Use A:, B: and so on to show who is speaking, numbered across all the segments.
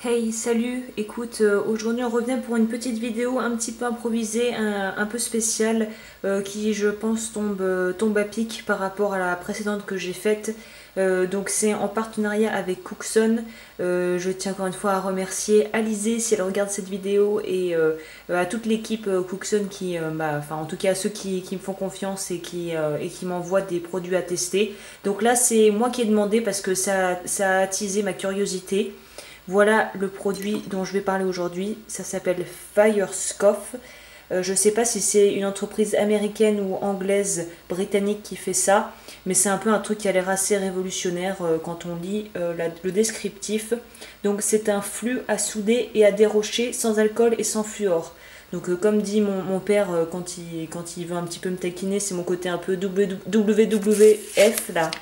A: Hey, salut, écoute, aujourd'hui on revient pour une petite vidéo un petit peu improvisée, un peu spéciale, qui je pense tombe à pic par rapport à la précédente que j'ai faite. Donc c'est en partenariat avec Cookson. Je tiens encore une fois à remercier Alizé si elle regarde cette vidéo et à toute l'équipe Cookson qui, enfin en tout cas à ceux qui me font confiance et qui m'envoient des produits à tester. Donc là c'est moi qui ai demandé parce que ça a attisé ma curiosité. Voilà le produit dont je vais parler aujourd'hui. Ça s'appelle Firescoff. Je ne sais pas si c'est une entreprise américaine ou anglaise, britannique qui fait ça, mais c'est un peu un truc qui a l'air assez révolutionnaire quand on lit le descriptif. Donc c'est un flux à souder et à dérocher sans alcool et sans fluor. Donc comme dit mon père quand il veut un petit peu me taquiner, c'est mon côté un peu WWF là,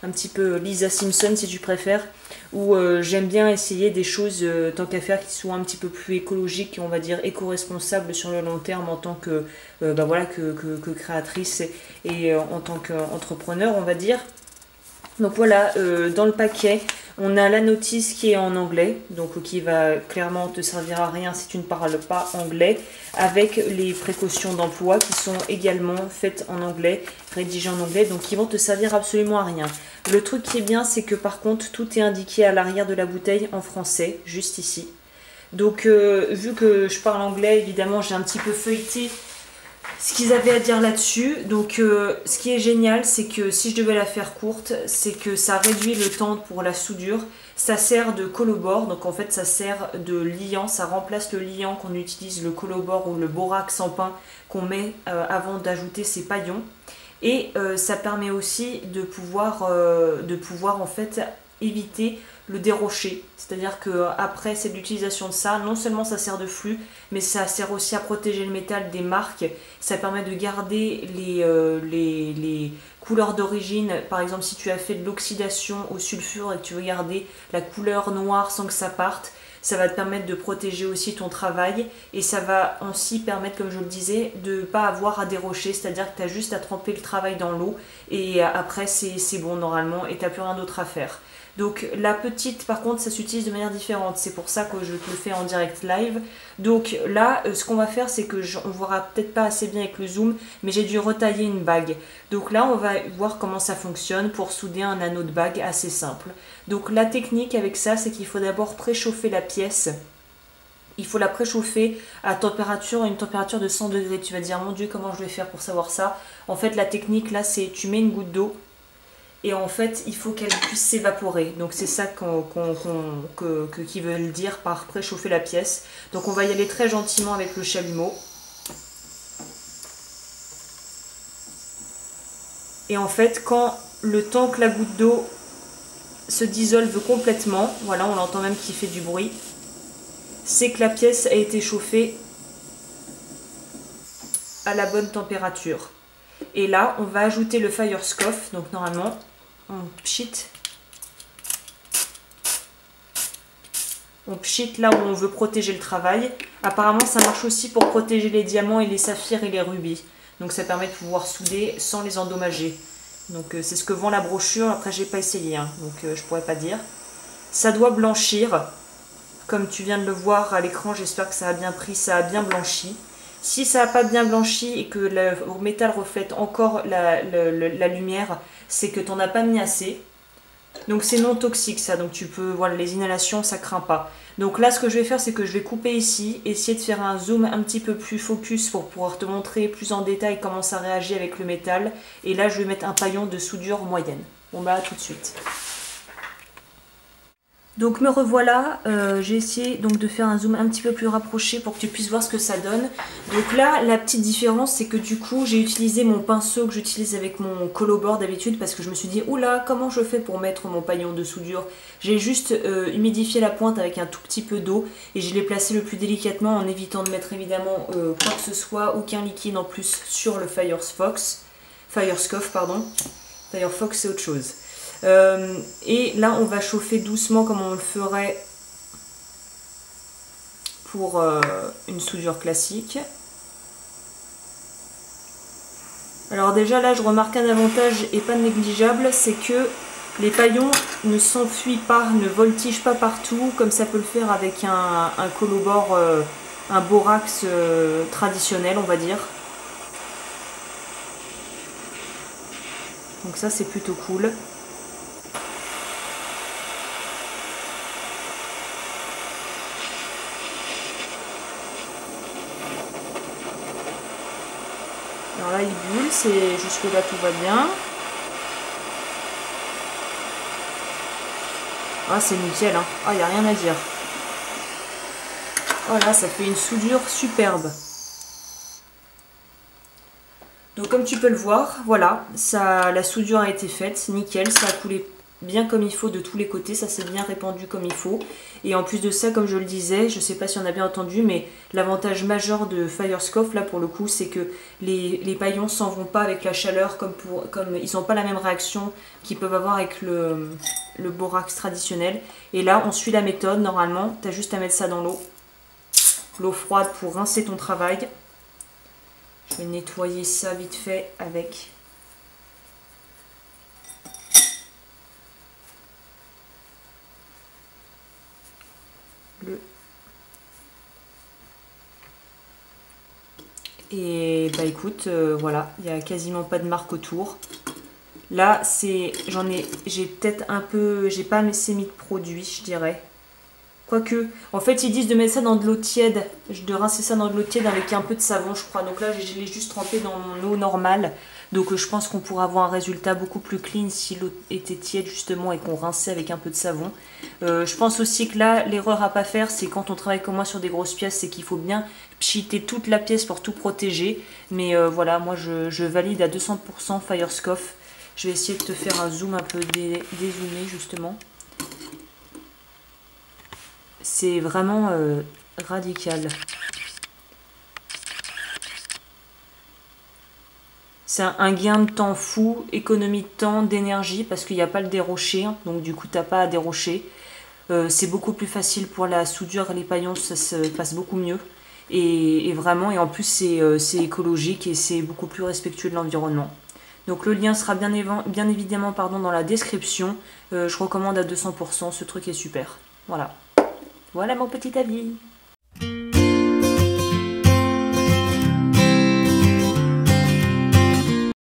A: un petit peu Lisa Simpson si tu préfères, où j'aime bien essayer des choses tant qu'à faire qui soient un petit peu plus écologiques et on va dire éco-responsables sur le long terme en tant que, voilà, que créatrice et en tant qu'entrepreneur on va dire. Donc voilà, dans le paquet, on a la notice qui est en anglais, donc qui va clairement te servir à rien si tu ne parles pas anglais, avec les précautions d'emploi qui sont également faites en anglais, rédigées en anglais, donc qui vont te servir absolument à rien. Le truc qui est bien, c'est que par contre, tout est indiqué à l'arrière de la bouteille en français, juste ici. Donc vu que je parle anglais, évidemment, j'ai un petit peu feuilleté ce qu'ils avaient à dire là-dessus. Donc ce qui est génial, c'est que si je devais la faire courte, c'est que ça réduit le temps pour la soudure. Ça sert de collabore, donc en fait ça sert de liant, ça remplace le liant qu'on utilise, le collabore ou le borax en pain qu'on met avant d'ajouter ses paillons. Et ça permet aussi de pouvoir en fait éviter le dérocher. C'est-à-dire que après cette utilisation de ça, non seulement ça sert de flux, mais ça sert aussi à protéger le métal des marques. Ça permet de garder les couleurs d'origine. Par exemple, si tu as fait de l'oxydation au sulfure et que tu veux garder la couleur noire sans que ça parte, ça va te permettre de protéger aussi ton travail et ça va aussi permettre, comme je le disais, de ne pas avoir à dérocher, c'est-à-dire que tu as juste à tremper le travail dans l'eau et après c'est bon normalement et tu n'as plus rien d'autre à faire. Donc la petite, par contre, ça s'utilise de manière différente. C'est pour ça que je te le fais en direct live. Donc là, ce qu'on va faire, c'est que on verra peut-être pas assez bien avec le zoom, mais j'ai dû retailler une bague. Donc là, on va voir comment ça fonctionne pour souder un anneau de bague assez simple. Donc la technique avec ça, c'est qu'il faut d'abord préchauffer la pièce. Il faut la préchauffer à une température de 100 degrés. Tu vas dire, mon Dieu, comment je vais faire pour savoir ça? En fait, la technique là, c'est tu mets une goutte d'eau et en fait, il faut qu'elle puisse s'évaporer. Donc c'est ça qu'ils veulent dire par préchauffer la pièce. Donc on va y aller très gentiment avec le chalumeau. Et en fait, quand le temps que la goutte d'eau se dissolve complètement, voilà, on l'entend même qu'il fait du bruit, c'est que la pièce a été chauffée à la bonne température. Et là, on va ajouter le Firescoff. Donc normalement, on pchit là où on veut protéger le travail. Apparemment, ça marche aussi pour protéger les diamants et les saphirs et les rubis. Donc ça permet de pouvoir souder sans les endommager. Donc c'est ce que vend la brochure. Après, j'ai pas essayé, hein, donc je pourrais pas dire. Ça doit blanchir. Comme tu viens de le voir à l'écran, j'espère que ça a bien pris, ça a bien blanchi. Si ça n'a pas bien blanchi et que le métal reflète encore la lumière, c'est que tu n'en as pas mis assez. Donc c'est non toxique ça, donc tu peux, voilà, les inhalations ça craint pas. Donc là ce que je vais faire, c'est que je vais couper ici, essayer de faire un zoom un petit peu plus focus pour pouvoir te montrer plus en détail comment ça réagit avec le métal. Et là je vais mettre un paillon de soudure moyenne. Bon bah à tout de suite. Donc me revoilà, j'ai essayé donc de faire un zoom un petit peu plus rapproché pour que tu puisses voir ce que ça donne. Donc là, la petite différence, c'est que du coup, j'ai utilisé mon pinceau que j'utilise avec mon collabore d'habitude parce que je me suis dit, oula, comment je fais pour mettre mon paillon de soudure? J'ai juste humidifié la pointe avec un tout petit peu d'eau et je l'ai placé le plus délicatement en évitant de mettre évidemment quoi que ce soit, aucun liquide en plus sur le Firescoff, pardon. Firefox c'est autre chose. Et là on va chauffer doucement comme on le ferait pour une soudure classique. Alors déjà là je remarque un avantage et pas négligeable, c'est que les paillons ne s'enfuient pas, ne voltigent pas partout comme ça peut le faire avec un collabore, un borax traditionnel on va dire. Donc ça c'est plutôt cool. Alors là il bulle, jusque là tout va bien. Ah c'est nickel, hein. Ah il n'y a rien à dire. Voilà, ça fait une soudure superbe. Donc comme tu peux le voir, voilà, la soudure a été faite, nickel, ça a coulé bien comme il faut de tous les côtés, ça s'est bien répandu comme il faut. Et en plus de ça, comme je le disais, je sais pas si on a bien entendu, mais l'avantage majeur de Firescoff, là pour le coup, c'est que les paillons s'en vont pas avec la chaleur, comme ils n'ont pas la même réaction qu'ils peuvent avoir avec le borax traditionnel. Et là, on suit la méthode, normalement, tu as juste à mettre ça dans l'eau froide pour rincer ton travail. Je vais nettoyer ça vite fait avec et bah écoute, voilà, il n'y a quasiment pas de marque autour. Là, j'ai peut-être un peu, j'ai pas assez mis de produit, je dirais. Quoique, en fait, ils disent de mettre ça dans de l'eau tiède, de rincer ça dans de l'eau tiède avec un peu de savon, je crois. Donc là, je l'ai juste trempé dans mon eau normale. Donc je pense qu'on pourra avoir un résultat beaucoup plus clean si l'eau était tiède justement et qu'on rinçait avec un peu de savon. Je pense aussi que là, l'erreur à pas faire, c'est quand on travaille comme moi sur des grosses pièces, c'est qu'il faut bien pchiter toute la pièce pour tout protéger. Mais voilà, moi je valide à 200% Firescoff. Je vais essayer de te faire un zoom un peu dézoomé justement. C'est vraiment radical. C'est un gain de temps fou, économie de temps, d'énergie, parce qu'il n'y a pas le dérocher, hein, donc du coup tu n'as pas à dérocher. C'est beaucoup plus facile pour la soudure et les paillons, ça se passe beaucoup mieux. Et vraiment, et en plus c'est écologique et c'est beaucoup plus respectueux de l'environnement. Donc le lien sera bien évidemment dans la description. Je recommande à 200%, ce truc est super. Voilà. Voilà mon petit avis.